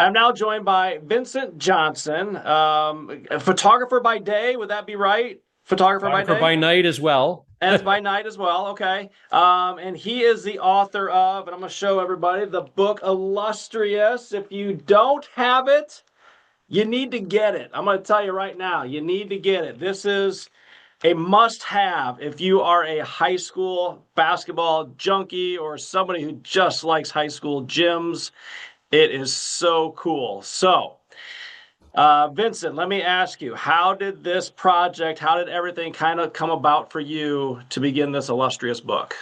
I'm now joined by Vincent Johnson, a photographer by day. Would that be right? Photographer by Photographer day? by night as well. As by night as well. Okay. And he is the author of, and I'm going to show everybody the book Illustrious. If you don't have it, you need to get it. I'm going to tell you right now, you need to get it. This is a must have if you are a high school basketball junkie or somebody who just likes high school gyms. It is so cool. Vincent, let me ask you, how did this project, how did everything kind of come about for you to begin this illustrious book?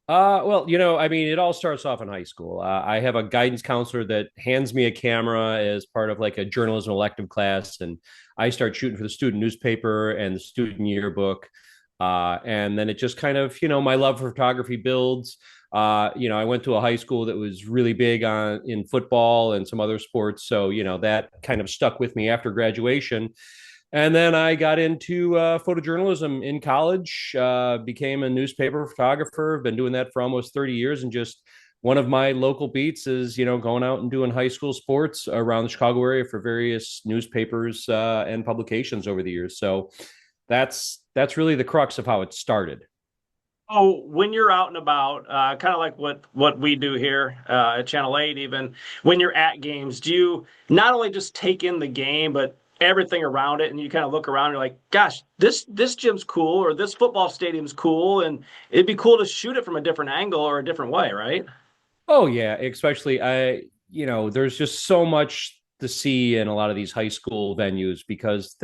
I mean, it all starts off in high school. I have a guidance counselor that hands me a camera as part of like a journalism elective class, and I start shooting for the student newspaper and the student yearbook. And then it just kind of, my love for photography builds. I went to a high school that was really big on in football and some other sports, so that kind of stuck with me after graduation. And then I got into photojournalism in college, became a newspaper photographer. Been doing that for almost 30 years. And just one of my local beats is, going out and doing high school sports around the Chicago area for various newspapers and publications over the years. So that's really the crux of how it started. Oh, when you're out and about, kind of like what we do here at Channel 8, even when you're at games, do you not only just take in the game, but everything around it, and you kind of look around, and you're like, gosh, this gym's cool, or this football stadium's cool, and it'd be cool to shoot it from a different angle or a different way, right? Oh yeah, especially there's just so much to see in a lot of these high school venues because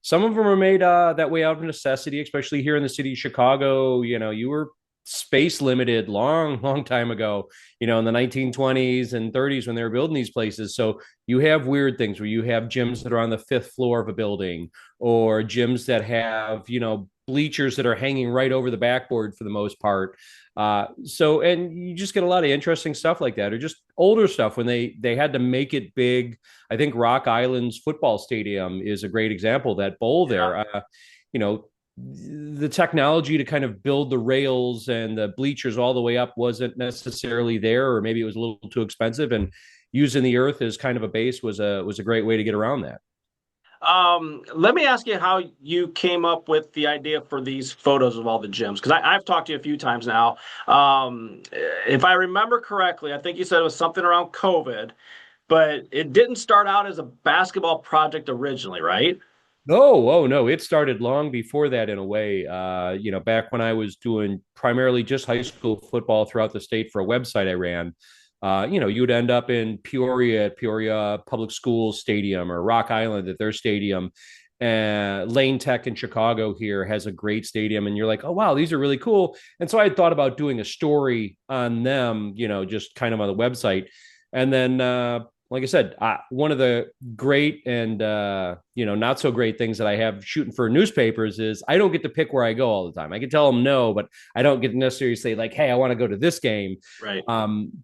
some of them are made that way out of necessity, especially here in the city of Chicago. You were space limited long, long time ago, in the 1920s and 30s when they were building these places. So you have weird things where you have gyms that are on the fifth floor of a building or gyms that have, bleachers that are hanging right over the backboard for the most part. And you just get a lot of interesting stuff like that, or just older stuff when they had to make it big. I think Rock Island's football stadium is a great example. That bowl Yeah. there, you know, the technology to kind of build the rails and the bleachers all the way up wasn't necessarily there, or maybe it was a little too expensive. And using the earth as kind of a base was a great way to get around that. Let me ask you how you came up with the idea for these photos of all the gyms, because I've talked to you a few times now. If I remember correctly, I think you said it was something around COVID, but it didn't start out as a basketball project originally, right? No, oh no, it started long before that in a way. Back when I was doing primarily just high school football throughout the state for a website I ran, you'd end up in Peoria at Peoria Public Schools Stadium or Rock Island at their stadium. Lane Tech in Chicago here has a great stadium, and you're like, oh wow, these are really cool. And so I had thought about doing a story on them, just kind of on the website. And then like I said, one of the great and not so great things that I have shooting for newspapers is I don't get to pick where I go all the time. I can tell them no, but I don't get to necessarily say like, "Hey, I want to go to this game." Right.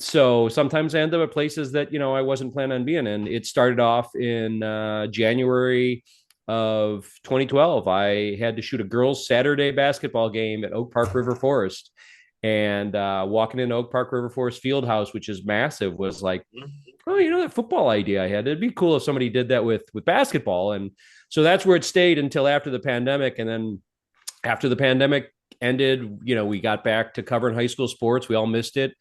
So sometimes I end up at places that I wasn't planning on being in. It started off in January of 2012. I had to shoot a girls' Saturday basketball game at Oak Park River Forest. And walking into Oak Park River Forest Fieldhouse, which is massive, was like, oh, that football idea I had. It'd be cool if somebody did that with basketball. And so that's where it stayed until after the pandemic. And then after the pandemic ended, we got back to covering high school sports. We all missed it.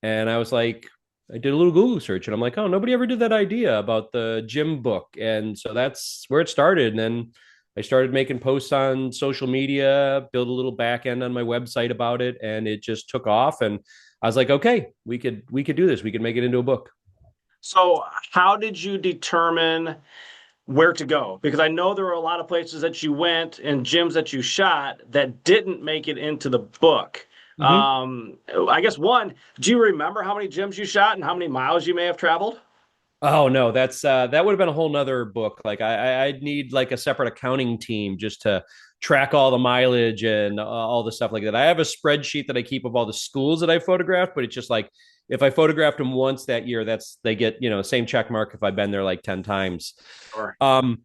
And I was like, I did a little Google search and I'm like, oh, nobody ever did that idea about the gym book. And so that's where it started. And then I started making posts on social media, build a little back end on my website about it, and it just took off. And I was like, okay, we could do this. We could make it into a book. So, how did you determine where to go? Because I know there were a lot of places that you went and gyms that you shot that didn't make it into the book. Mm-hmm. I guess one, do you remember how many gyms you shot and how many miles you may have traveled? Oh no, that's that would have been a whole nother book. Like I'd need like a separate accounting team just to track all the mileage and all the stuff like that. I have a spreadsheet that I keep of all the schools that I photographed, but it's just like if I photographed them once that year, they get same check mark if I've been there like 10 times. Or Um,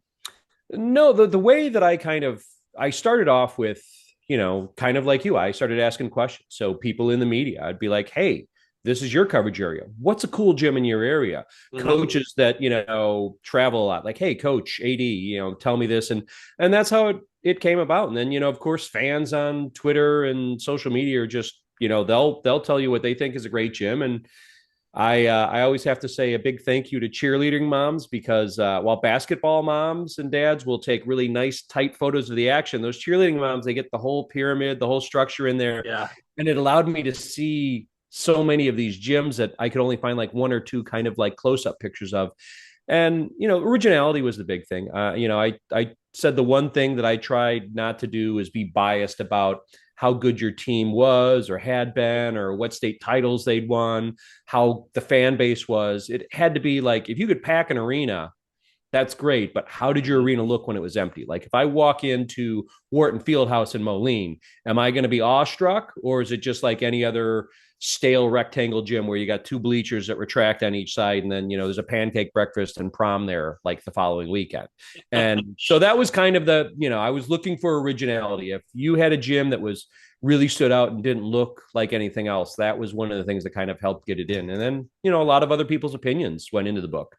no, the way that I started off with, kind of like you, I started asking questions. So people in the media, I'd be like, hey, this is your coverage area. What's a cool gym in your area? Hmm. Coaches that, travel a lot, like, hey, coach, AD, tell me this. And that's how it came about. And then, of course, fans on Twitter and social media are just, they'll tell you what they think is a great gym. And I always have to say a big thank you to cheerleading moms, because while basketball moms and dads will take really nice tight photos of the action, those cheerleading moms, they get the whole pyramid, the whole structure in there. Yeah. And it allowed me to see so many of these gyms that I could only find like one or two kind of like close up pictures of. And originality was the big thing. I said the one thing that I tried not to do is be biased about how good your team was or had been, or what state titles they'd won, how the fan base was. It had to be like, if you could pack an arena, that's great, but how did your arena look when it was empty? Like, if I walk into Wharton Fieldhouse in Moline, am I going to be awestruck, or is it just like any other stale rectangle gym where you got two bleachers that retract on each side, and then there's a pancake breakfast and prom there like the following weekend? And so that was kind of I was looking for originality. If you had a gym that was really stood out and didn't look like anything else, that was one of the things that kind of helped get it in. And then a lot of other people's opinions went into the book.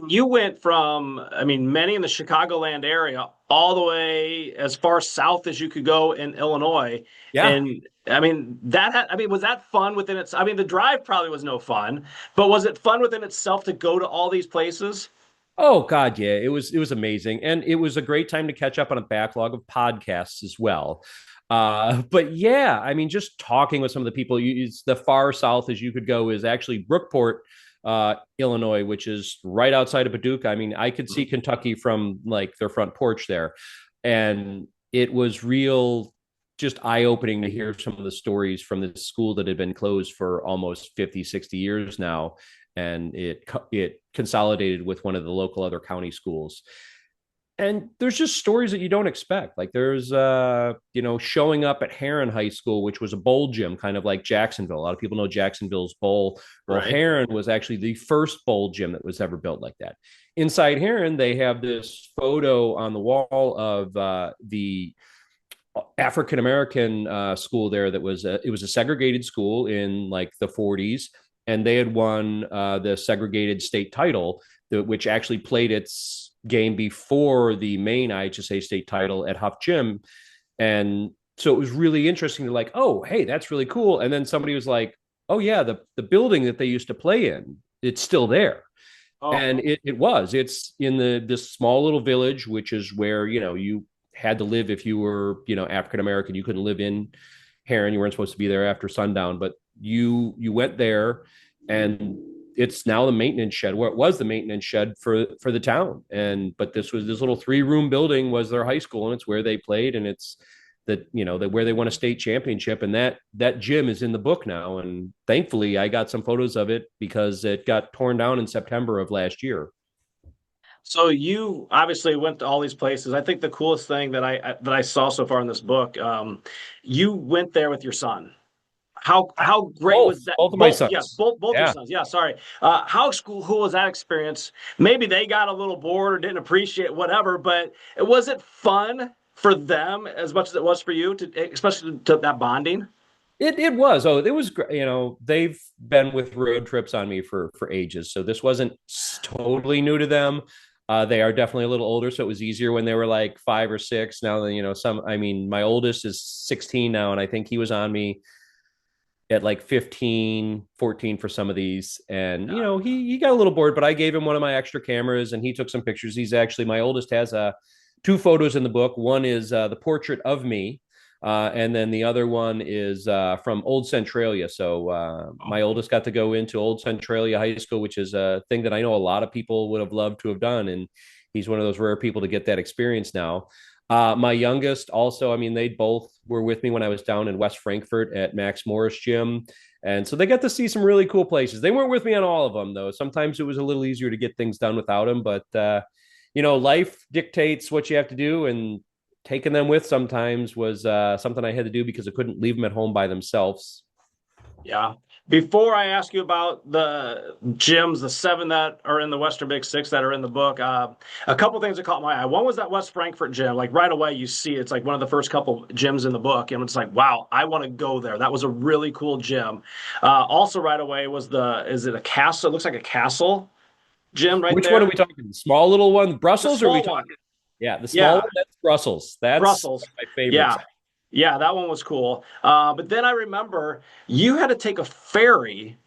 You went from, I mean, many in the Chicagoland area all the way as far south as you could go in Illinois. Yeah. And I mean, was that fun within its, I mean, the drive probably was no fun, but was it fun within itself to go to all these places? Oh God, yeah, it was amazing, and it was a great time to catch up on a backlog of podcasts as well. But yeah, I mean, just talking with some of the people, it's the far south as you could go is actually Brookport, Illinois, which is right outside of Paducah. I mean, I could see Kentucky from like their front porch there, and it was real. Just eye opening to hear some of the stories from this school that had been closed for almost 50, 60 years now, and it consolidated with one of the local other county schools. And there's just stories that you don't expect. Like, there's showing up at Heron High School, which was a bowl gym, kind of like Jacksonville. A lot of people know Jacksonville's bowl. Well, Right. Heron was actually the first bowl gym that was ever built like that. Inside Heron, they have this photo on the wall of the African American school there. It was a segregated school in like the 40s, and they had won the segregated state title, which actually played its game before the main IHSA state title at Huff Gym. And so it was really interesting to like, oh, hey, that's really cool. And then somebody was like, oh yeah, the building that they used to play in, it's still there. Oh, And it's in this small little village, which is where you had to live if you were African American. You couldn't live in Heron. You weren't supposed to be there after sundown, but you went there, and it's now the maintenance shed, where it was the maintenance shed for the town. And but this little 3-room building was their high school, and it's where they played, and it's that where they won a state championship. And that gym is in the book now, and thankfully I got some photos of it because it got torn down in September of last year. so you obviously went to all these places. I think the coolest thing that I saw so far in this book, you went there with your son. How great both was that? both of my Both, yeah, sons. both your Yeah. sons. Yeah, sorry. How cool was that experience? Maybe they got a little bored or didn't appreciate whatever, but was it fun for them as much as it was for you, to especially to that bonding? It was. Oh, it was great. They've been with road trips on me for ages, so this wasn't totally new to them. They are definitely a little older, so it was easier when they were like 5 or 6. Now that some. I mean, my oldest is 16 now, and I think he was on me at like 15, 14 for some of these. And Yeah. he got a little bored, but I gave him one of my extra cameras, and he took some pictures. He's actually, my oldest has 2 photos in the book. One is the portrait of me, and then the other one is from Old Centralia. So my oldest got to go into Old Centralia High School, which is a thing that I know a lot of people would have loved to have done. And he's one of those rare people to get that experience now. My youngest also, I mean, they both were with me when I was down in West Frankfort at Max Morris Gym. And so they got to see some really cool places. They weren't with me on all of them, though. Sometimes it was a little easier to get things done without them. But, life dictates what you have to do. And taking them with sometimes was something I had to do because I couldn't leave them at home by themselves. Yeah. Before I ask you about the gyms, the seven that are in the Western Big Six that are in the book, a couple things that caught my eye. One was that West Frankfurt gym. Like right away, you see it's like one of the first couple gyms in the book, and it's like, wow, I want to go there. That was a really cool gym. Also, right away was is it a castle? It looks like a castle gym right Which one are we there. talking? The small little one, The Brussels, or are we small one. talking? Yeah, the small Yeah, one, that's Brussels. That's Brussels. my favorites. Yeah. Yeah, that one was cool. But then I remember you had to take a ferry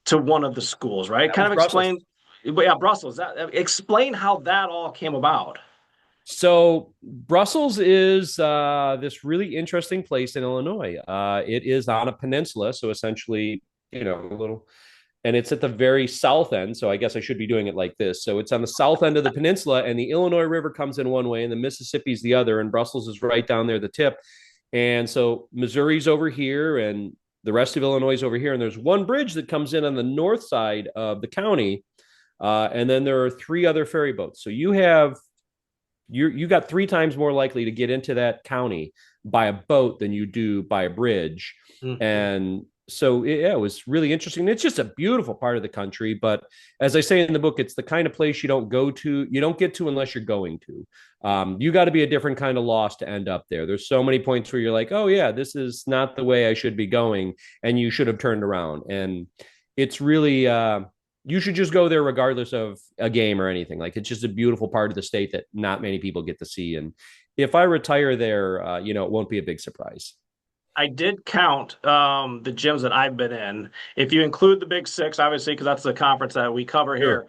to one of the schools, right? That Kind was of Brussels. explain, yeah, Brussels. Explain how that all came about. So Brussels is this really interesting place in Illinois. It is on a peninsula, so essentially, a little, and it's at the very south end. So I guess I should be doing it like this. So it's on the south end of the peninsula, and the Illinois River comes in one way, and the Mississippi's the other, and Brussels is right down there, the tip. And so Missouri's over here, and the rest of Illinois is over here, and there's one bridge that comes in on the north side of the county, and then there are three other ferry boats. So you got three times more likely to get into that county by a boat than you do by a bridge. Mhm. And so it was really interesting. It's just a beautiful part of the country, but as I say in the book, it's the kind of place you don't get to unless you're going to. You got to be a different kind of lost to end up there. There's so many points where you're like, oh yeah, this is not the way I should be going, and you should have turned around. And it's really you should just go there regardless of a game or anything. Like it's just a beautiful part of the state that not many people get to see. And if I retire there, it won't be a big surprise. I did count the gyms that I've been in. If you include the Big Six, obviously, because that's the conference that we cover Sure. here,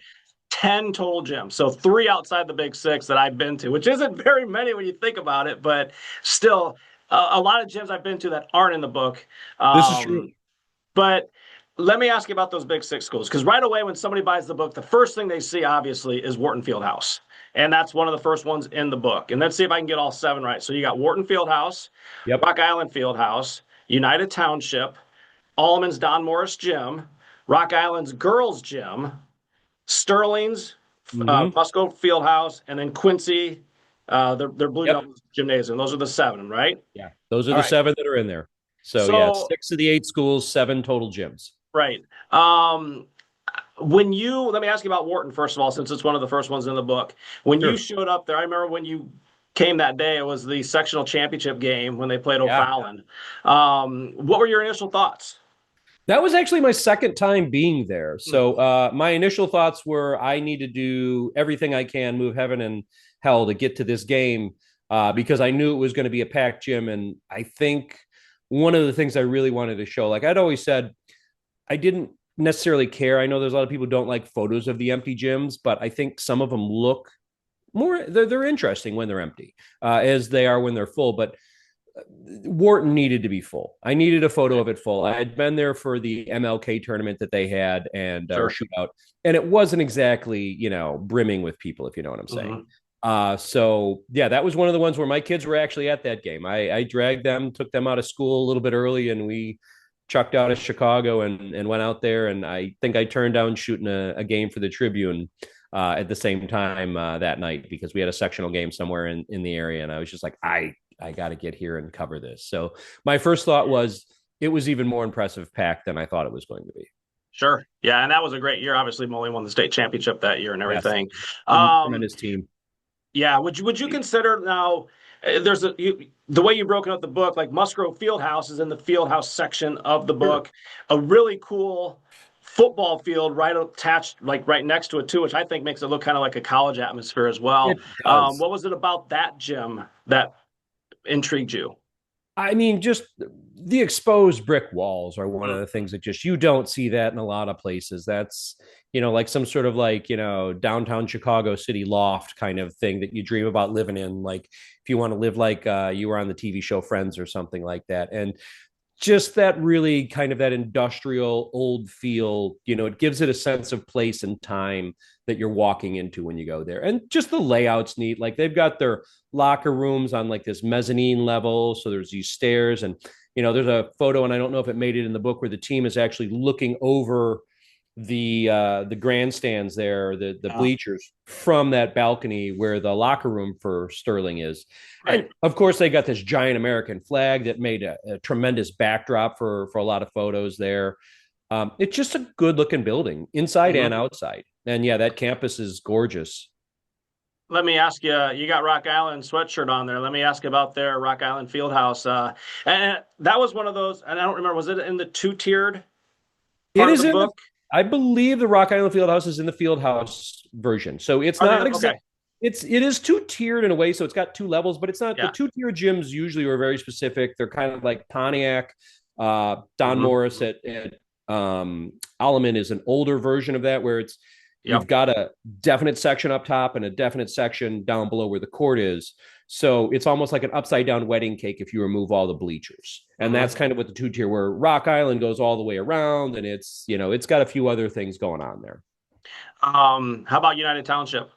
10 total gyms. So three outside the Big Six that I've been to, which isn't very many when you think about it, but still a lot of gyms I've been to that aren't in the book. This is true. But let me ask you about those Big Six schools, because right away when somebody buys the book, the first thing they see obviously is Wharton Fieldhouse, and that's one of the first ones in the book. And let's see if I can get all seven right. So you got Wharton Fieldhouse, Yep. Rock Island Fieldhouse, United Township, Allman's Don Morris Gym, Rock Island's Girls Gym, Sterling's Mm-hmm. Musco Fieldhouse, and then Quincy, their Blue Yep. Devils Gymnasium. Those are the seven, right? Yeah. Those are All the right. seven that are in there. So yeah, it's So, 6 of the 8 schools, 7 total gyms. right. Let me ask you about Wharton, first of all, since it's one of the first ones in the book. When you Sure. showed up there, I remember when you came that day, it was the sectional championship game when they played Yeah. O'Fallon. What were your initial thoughts? That was actually my second time being there. Hmm. So my initial thoughts were I need to do everything I can, move heaven and hell to get to this game because I knew it was going to be a packed gym. And I think one of the things I really wanted to show, like I'd always said, I didn't necessarily care. I know there's a lot of people who don't like photos of the empty gyms, but I think some of them look they're interesting when they're empty as they are when they're full. But Wharton needed to be full. I needed a photo of it full. I had been there for the MLK tournament that they had and or Sure. shootout, and it wasn't exactly brimming with people, if you know what I'm saying. Hmm. So yeah, that was one of the ones where my kids were actually at that game. I dragged them, took them out of school a little bit early, and we chucked out of Chicago and went out there. And I think I turned down shooting a game for the Tribune at the same time that night because we had a sectional game somewhere in the area, and I was just like, I got to get here and cover this. So my first thought was it was even more impressive pack than I thought it was going to be. Sure. Yeah, and that was a great year. Obviously, Molly won the state championship that year and Yes, everything. Um, tremendous team. yeah, would you consider now? The way you broken up the book, like Musgrove Fieldhouse is in the Fieldhouse section of the Sure. book, a really cool football field right attached, like right next to it too, which I think makes it look kind of like a college atmosphere as well. It does. What was it about that gym that intrigued you? I mean, just the exposed brick walls are one of Mm. the things that just you don't see that in a lot of places. That's, like some sort of like, downtown Chicago city loft kind of thing that you dream about living in. Like if you want to live like you were on the TV show Friends or something like that. And just that really kind of that industrial old feel, it gives it a sense of place and time that you're walking into when you go there. And just the layout's neat. Like they've got their locker rooms on like this mezzanine level. So there's these stairs and, there's a photo, and I don't know if it made it in the book, where the team is actually looking over the grandstands there, the Uh, bleachers from that balcony where the locker room for Sterling is. right. And of course, they got this giant American flag that made a tremendous backdrop for a lot of photos there. It's just a good looking building inside and Hmm. outside. And yeah, that campus is gorgeous. Let me ask you, you got Rock Island sweatshirt on there. Let me ask about their Rock Island Fieldhouse. And that was one of those, and I don't remember, was it in the two-tiered It part of the is in the, book? I believe the Rock Island Fieldhouse is in the Fieldhouse version. So it's Are they not exact. okay? It is two tiered in a way. So it's got two levels, but it's not the Yeah. two tier gyms usually are very specific. They're kind of like Pontiac, Don Hmm. Morris at Alleman is an older version of that where it's you've Yep. got a definite section up top and a definite section down below where the court is. So it's almost like an upside down wedding cake if you remove all the bleachers. And Hmm. that's kind of what the two tier where Rock Island goes all the way around and it's got a few other things going on there. How about United Township?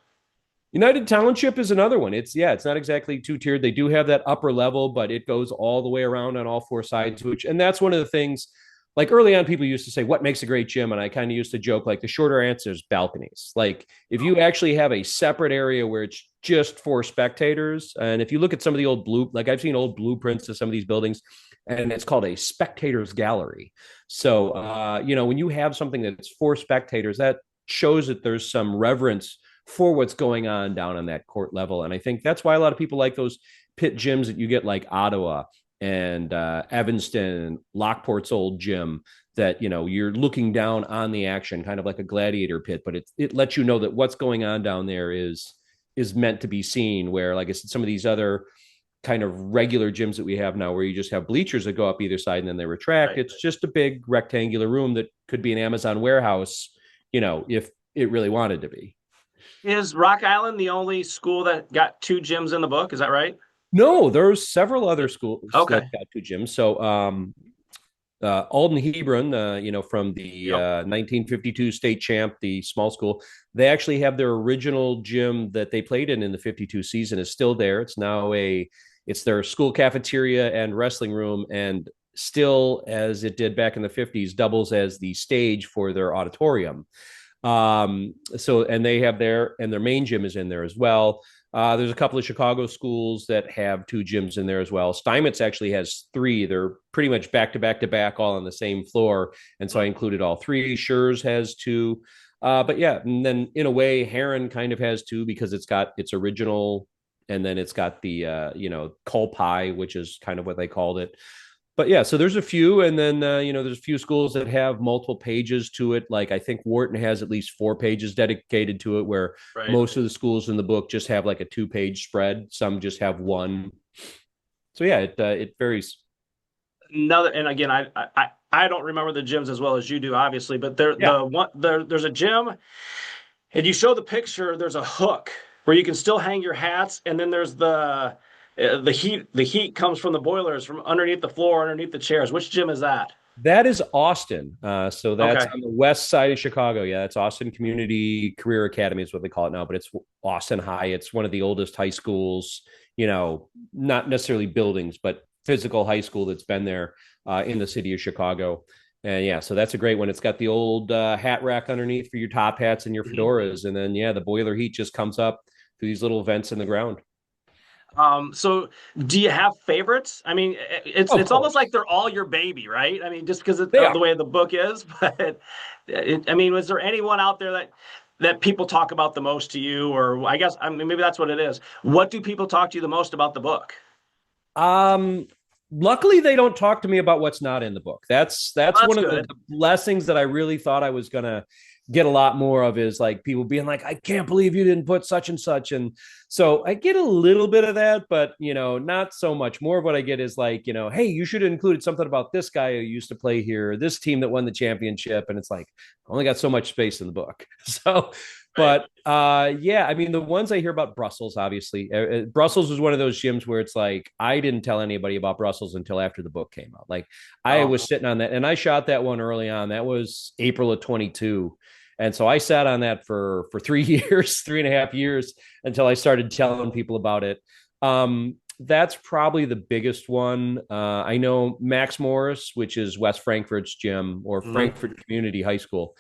United Township is another one. It's not exactly two tiered. They do have that upper level, but it goes all the way around on all four sides, and that's one of the things. Like early on, people used to say, "What makes a great gym?" And I kind of used to joke, like the shorter answer is balconies. Like if you actually have a separate area where it's just for spectators, and if you look at some of the like I've seen old blueprints of some of these buildings, and it's called a spectators gallery. So when you have something that's for spectators, that shows that there's some reverence for what's going on down on that court level. And I think that's why a lot of people like those pit gyms that you get like Ottawa and Evanston, Lockport's old gym that, you're looking down on the action, kind of like a gladiator pit, but it lets you know that what's going on down there is meant to be seen where, like I said, some of these other kind of regular gyms that we have now where you just have bleachers that go up either side and then they retract. Right. It's just a big rectangular room that could be an Amazon warehouse, if it really wanted to be. Is Rock Island the only school that got two gyms in the book? Is that right? No, there's several other schools that Okay. got two gyms. So, Alden Hebron, from the Yep. 1952 state champ, the small school, they actually have their original gym that they played in the 52 season is still there. It's their school cafeteria and wrestling room, and still, as it did back in the 50s, doubles as the stage for their auditorium. And they have their main gym is in there as well. There's a couple of Chicago schools that have two gyms in there as well. Steinmetz actually has three. They're pretty much back to back to back, all on the same floor. And so I included all three. Schurz has two. But yeah, and then in a way, Heron kind of has two because it's got its original, and then it's got the coal pie, which is kind of what they called it. But yeah, so there's a few, and then there's a few schools that have multiple pages to it. Like I think Wharton has at least 4 pages dedicated to it, where Right. most of the schools in the book just have like a 2 page spread. Some just have one. So yeah, it varies. Another, and again, I don't remember the gyms as well as you do, obviously, but Yeah, there's a gym, and you show the picture. There's a hook where you can still hang your hats, and then there's the heat. The heat comes from the boilers from underneath the floor, underneath the chairs. Which gym is that? that is Austin. So that's Okay. on the west side of Chicago. Yeah, it's Austin Community Career Academy is what they call it now, but it's Austin High. It's one of the oldest high schools, not necessarily buildings, but physical high school that's been there in the city of Chicago. And yeah, so that's a great one. It's got the old hat rack underneath for your top hats and your Mhm. fedoras. And then, yeah, the boiler heat just comes up through these little vents in the ground. So do you have favorites? I mean, Of it's almost like course. they're all your baby, right? I mean, just because They of the are. way the book is, but I mean, was there anyone out there that people talk about the most to you, or I guess I mean maybe that's what it is. What do people talk to you the most about the book? Um, Luckily they don't talk to me about what's not in the book. That's Well, that's one of the good. blessings that I really thought I was gonna get a lot more of is like people being like, I can't believe you didn't put such and such. And so I get a little bit of that, but not so much. More of what I get is like, hey, you should have included something about this guy who used to play here, this team that won the championship. And it's like, I only got so much space in the book. So Right. but yeah, I mean, the ones I hear about Brussels, obviously, Brussels was one of those gyms where it's like I didn't tell anybody about Brussels until after the book came out. Like I Oh, was sitting on that, and I shot that one early on. That was April of 22, and so I sat on that for 3 years, 3.5 years until I started telling people about it. That's probably the biggest one. I know Max Morris, which is West Frankfurt's gym or mhm. Frankfurt Community High School.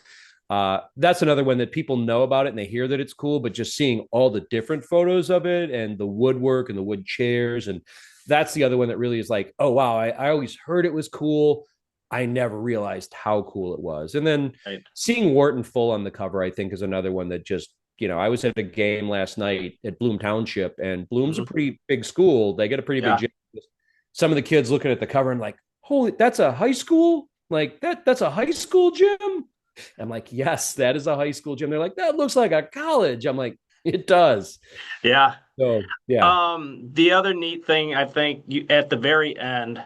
That's another one that people know about it and they hear that it's cool, but just seeing all the different photos of it and the woodwork and the wood chairs, and that's the other one that really is like, oh wow, I always heard it was cool, I never realized how cool it was. And then Right. seeing Wharton full on the cover, I think, is another one that just, I was at a game last night at Bloom Township, and Bloom's a Mhm. pretty big school. They get a pretty big Yeah. gym. Some of the kids looking at the cover and like, holy, that's a high school? Like that's a high school gym? I'm like, yes, that is a high school gym. They're like, that looks like a college. I'm like, it does. Yeah. So yeah. The other neat thing I think you at the very end,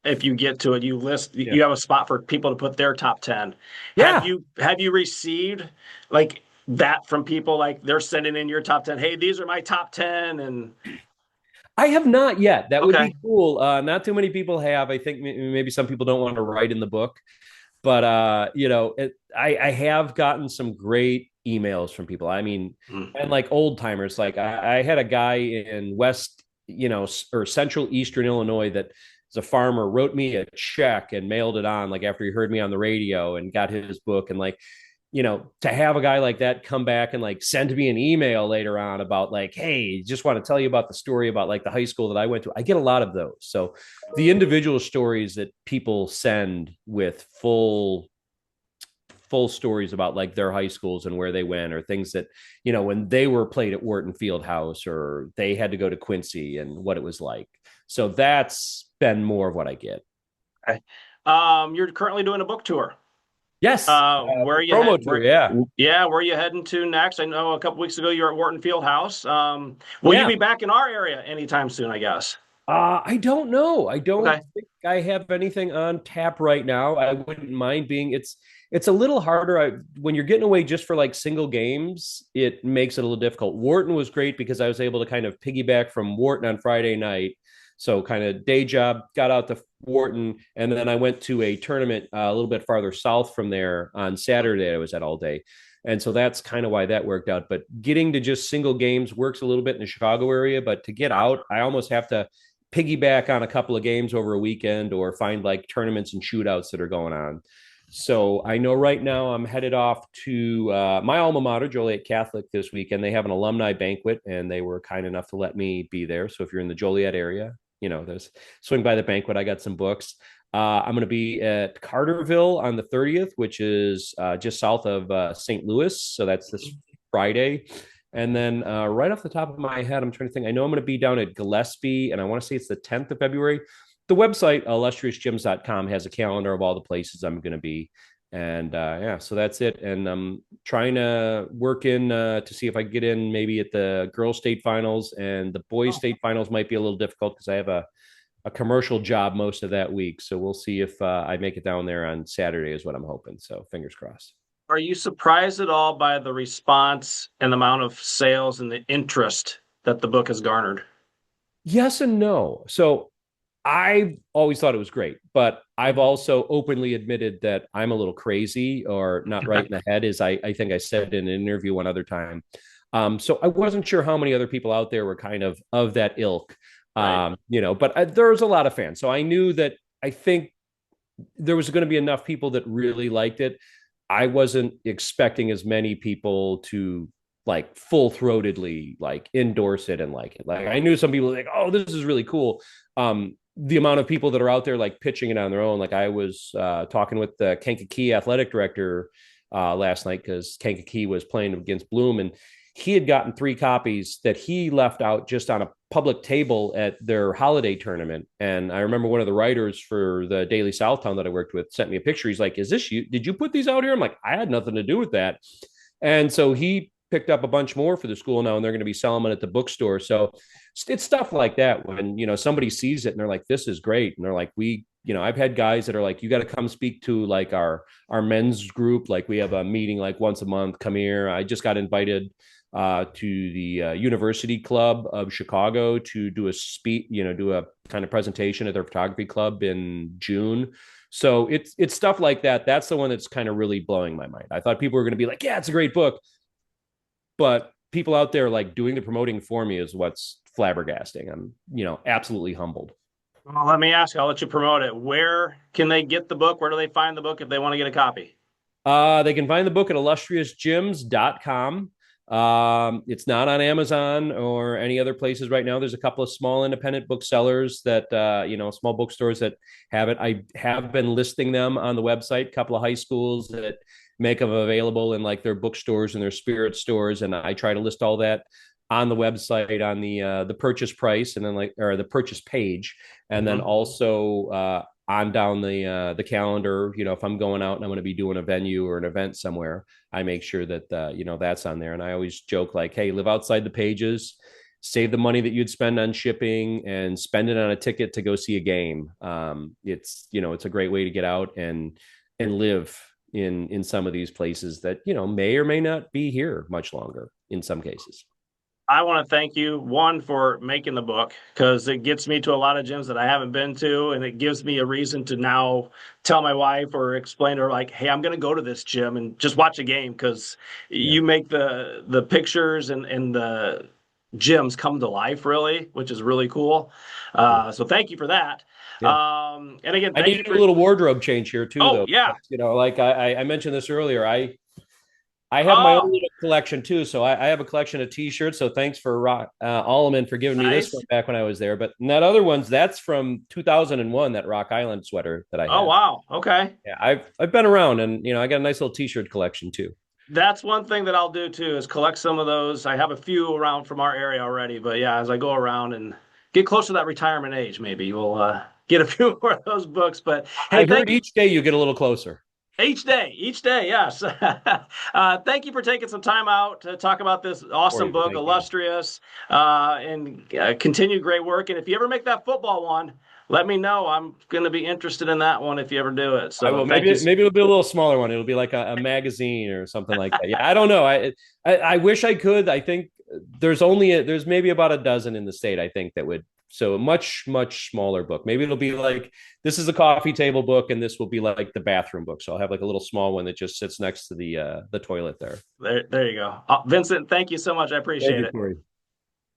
if you get to it, Yeah. you have a spot for people to put their top 10. Yeah. Have you received like that from people like they're sending in your top 10? Hey, these are my top 10 and I have not yet. That would okay. be cool. Not too many people have. I think maybe some people don't want to write in the book, but I have gotten some great emails from people. I mean, Mm. and like old timers. Like I had a guy in West, or Central Eastern Illinois that is a farmer, wrote me a check and mailed it on like after he heard me on the radio and got his book. And like, to have a guy like that come back and like send me an email later on about like, hey, just want to tell you about the story about like the high school that I went to. I get a lot of those. So the individual stories that people send with full stories about like their high schools and where they went, or things that, when they were played at Wharton Fieldhouse or they had to go to Quincy and what it was like. So that's been more of what I get. Okay. You're currently doing a book tour. Yes. Where are you Promo tour. Yeah. yeah, where are you heading to next? I know a couple weeks ago you were at Wharton Fieldhouse. Will you Yeah. be back in our area anytime soon, I guess? I don't know. I don't Okay. think I have anything on tap right now. I wouldn't mind being. It's a little harder. When you're getting away just for like single games, it makes it a little difficult. Wharton was great because I was able to kind of piggyback from Wharton on Friday night. So kind of day job, got out to Wharton, and then I went to a tournament a little bit farther south from there on Saturday. I was at all day. And so that's kind of why that worked out. But getting to just single games works a little bit in the Chicago area. But to get out, I almost have to piggyback on a couple of games over a weekend or find like tournaments and shootouts that are going on. So I know right now I'm headed off to my alma mater, Joliet Catholic, this weekend. They have an alumni banquet, and they were kind enough to let me be there. So if you're in the Joliet area, there's swing by the banquet. I got some books. I'm going to be at Carterville on the 30th, which is just south of St. Louis. So that's this Friday. And then right off the top of my head, I'm trying to think. I know I'm going to be down at Gillespie, and I want to say it's the 10th of February. The website, illustriousgyms.com, has a calendar of all the places I'm going to be. And yeah, so that's it. And I'm trying to work in to see if I can get in maybe at the girls' state finals, and the boys' state finals might be a little difficult because I have a commercial job most of that week. So we'll see if I make it down there on Saturday is what I'm hoping. So fingers crossed. Are you surprised at all by the response and the amount of sales and the interest that the book has garnered? Yes and no. So I've always thought it was great, but I've also openly admitted that I'm a little crazy or not right in the head, as I think I said in an interview one other time. So I wasn't sure how many other people out there were kind of that ilk, Right. but there was a lot of fans. So I knew that I think there was going to be enough people that really liked it. I wasn't expecting as many people to like full throatedly like endorse it and like it. Like I knew some people like, oh, this is really cool. The amount of people that are out there like pitching it on their own. Like I was talking with the Kankakee athletic director last night because Kankakee was playing against Bloom, and he had gotten 3 copies that he left out just on a public table at their holiday tournament. And I remember one of the writers for the Daily Southtown that I worked with sent me a picture. He's like, is this you? Did you put these out here? I'm like, I had nothing to do with that. And so he picked up a bunch more for the school now, and they're going to be selling them at the bookstore. So it's stuff like that when, somebody sees it and they're like, this is great. And they're like, I've had guys that are like, you got to come speak to like our men's group. Like we have a meeting like once a month. Come here. I just got invited to the University Club of Chicago to do do a kind of presentation at their photography club in June. So it's stuff like that. That's the one that's kind of really blowing my mind. I thought people were going to be like, yeah, it's a great book, but people out there like doing the promoting for me is what's flabbergasting. I'm, absolutely humbled. Well, let me ask you, I'll let you promote it. Where can they get the book? Where do they find the book if they want to get a copy? They can find the book at illustriousgyms.com. It's not on Amazon or any other places right now. There's a couple of small independent booksellers that, small bookstores that have it. I have been listing them on the website, a couple of high schools that make them available in like their bookstores and their spirit stores. And I try to list all that on the website on the purchase price and then or the purchase page. And then Mhm. also, on down the calendar, if I'm going out and I'm going to be doing a venue or an event somewhere, I make sure that that's on there. And I always joke like, hey, live outside the pages, save the money that you'd spend on shipping and spend it on a ticket to go see a game. It's a great way to get out and live in some of these places that may or may not be here much longer in some cases. I want to thank you, one, for making the book because it gets me to a lot of gyms that I haven't been to, and it gives me a reason to now tell my wife or explain to her like, "Hey, I'm going to go to this gym and just watch a game," because Yeah, you make the pictures and the gyms come to life, really, which is really cool. yeah, So thank you for that. yeah. And again, I thank you needed a for. little wardrobe change here too, Oh though. yeah. Like I mentioned this earlier. I have my own Oh, little collection too. So I have a collection of T-shirts. So thanks for Alleman for giving me this one nice. back when I was there. But that other one's that's from 2001. That Rock Island sweater that I Oh had. wow. Okay. Yeah, I've been around, and I got a nice little T-shirt collection too. That's one thing that I'll do too is collect some of those. I have a few around from our area already, but yeah, as I go around and get close to that retirement age, maybe we'll get a few more of those books. But hey, I thank heard you each day you get a little closer. each day, yes. Thank you for taking some time out to talk about this awesome Kory, book, thank you. Illustrious, and continue great work. And if you ever make that football one, let me know. I'm going to be interested in that one if you ever do it. I So will. thank you. Maybe it'll be a little smaller one. It'll be like a magazine or something like that. Yeah, I don't know. I wish I could. I think there's maybe about a dozen in the state. I think that would so a much smaller book. Maybe it'll be like this is a coffee table book, and this will be like the bathroom book. So I'll have like a little small one that just sits next to the toilet there. There you go. Vincent, thank you so much. I Thank appreciate you, it. Kory.